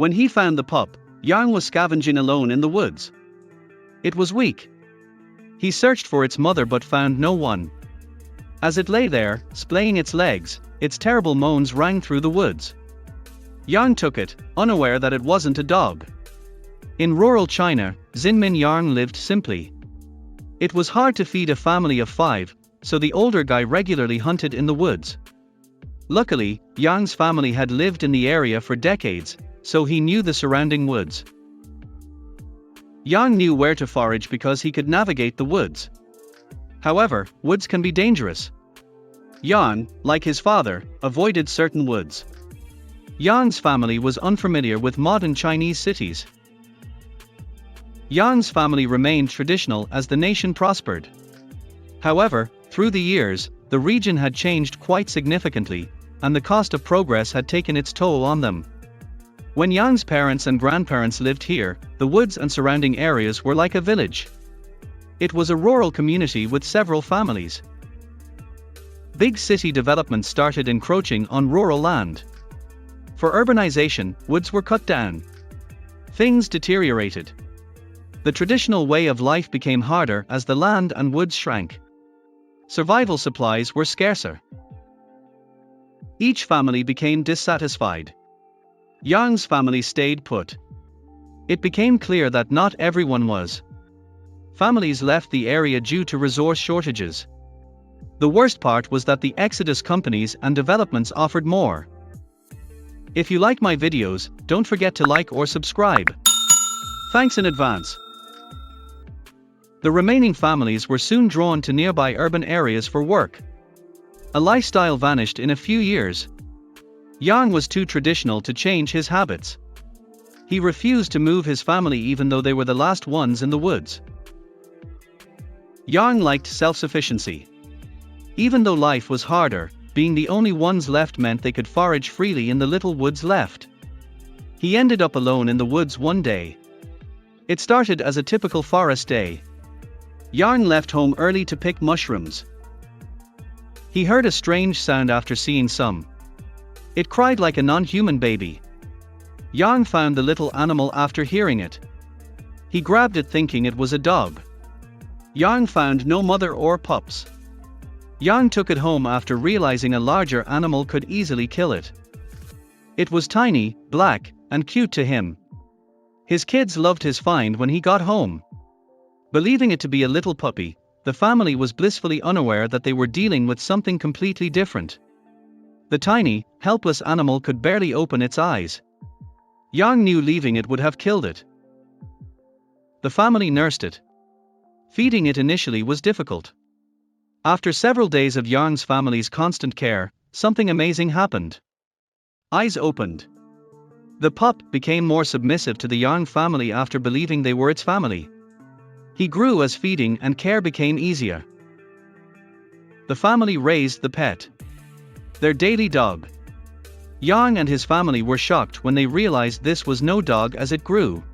When he found the pup, Yang was scavenging alone in the woods. It was weak. He searched for its mother but found no one. As it lay there, splaying its legs, its terrible moans rang through the woods. Yang took it, unaware that it wasn't a dog. In rural China, Xinmin Yang lived simply. It was hard to feed a family of 5, so the older guy regularly hunted in the woods. Luckily, Yang's family had lived in the area for decades, so he knew the surrounding woods. Yang knew where to forage because he could navigate the woods. However, woods can be dangerous. Yang, like his father, avoided certain woods. Yang's family was unfamiliar with modern Chinese cities. Yang's family remained traditional as the nation prospered. However, through the years, the region had changed quite significantly, and the cost of progress had taken its toll on them. When Yang's parents and grandparents lived here, the woods and surrounding areas were like a village. It was a rural community with several families. Big city development started encroaching on rural land. For urbanization, woods were cut down. Things deteriorated. The traditional way of life became harder as the land and woods shrank. Survival supplies were scarcer. Each family became dissatisfied. Yang's family stayed put. It became clear that not everyone was. Families left the area due to resource shortages. The worst part was that the exodus companies and developments offered more. If you like my videos, don't forget to like or subscribe. Thanks in advance. The remaining families were soon drawn to nearby urban areas for work. A lifestyle vanished in a few years. Yang was too traditional to change his habits. He refused to move his family even though they were the last ones in the woods. Yang liked self-sufficiency. Even though life was harder, being the only ones left meant they could forage freely in the little woods left. He ended up alone in the woods one day. It started as a typical forest day. Yang left home early to pick mushrooms. He heard a strange sound after seeing some. It cried like a non-human baby. Yang found the little animal after hearing it. He grabbed it thinking it was a dog. Yang found no mother or pups. Yang took it home after realizing a larger animal could easily kill it. It was tiny, black, and cute to him. His kids loved his find when he got home. Believing it to be a little puppy, the family was blissfully unaware that they were dealing with something completely different. The tiny, helpless animal could barely open its eyes. Yang knew leaving it would have killed it. The family nursed it. Feeding it initially was difficult. After several days of Yang's family's constant care, something amazing happened. Eyes opened. The pup became more submissive to the Yang family after believing they were its family. He grew as feeding and care became easier. The family raised the pet. Their daily dog. Yang and his family were shocked when they realized this was no dog as it grew.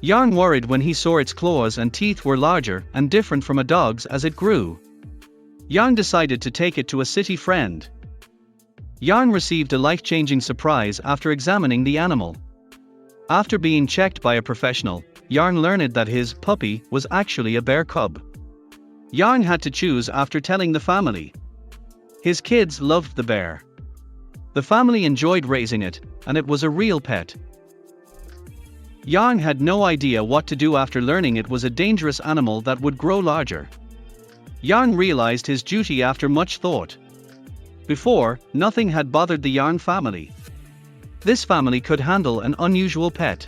Yang worried when he saw its claws and teeth were larger and different from a dog's as it grew. Yang decided to take it to a city friend. Yang received a life-changing surprise after examining the animal. After being checked by a professional, Yang learned that his puppy was actually a bear cub. Yang had to choose after telling the family. His kids loved the bear. The family enjoyed raising it, and it was a real pet. Yang had no idea what to do after learning it was a dangerous animal that would grow larger. Yang realized his duty after much thought. Before, nothing had bothered the Yang family. This family could handle an unusual pet.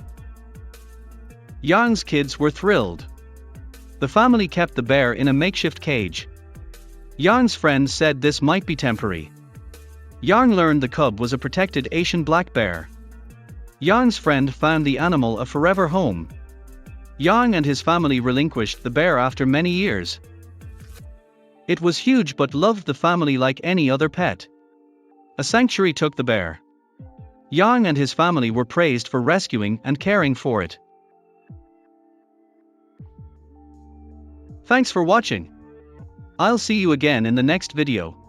Yang's kids were thrilled. The family kept the bear in a makeshift cage. Yang's friend said this might be temporary. Yang learned the cub was a protected Asian black bear. Yang's friend found the animal a forever home. Yang and his family relinquished the bear after many years. It was huge but loved the family like any other pet. A sanctuary took the bear. Yang and his family were praised for rescuing and caring for it. Thanks for watching. I'll see you again in the next video.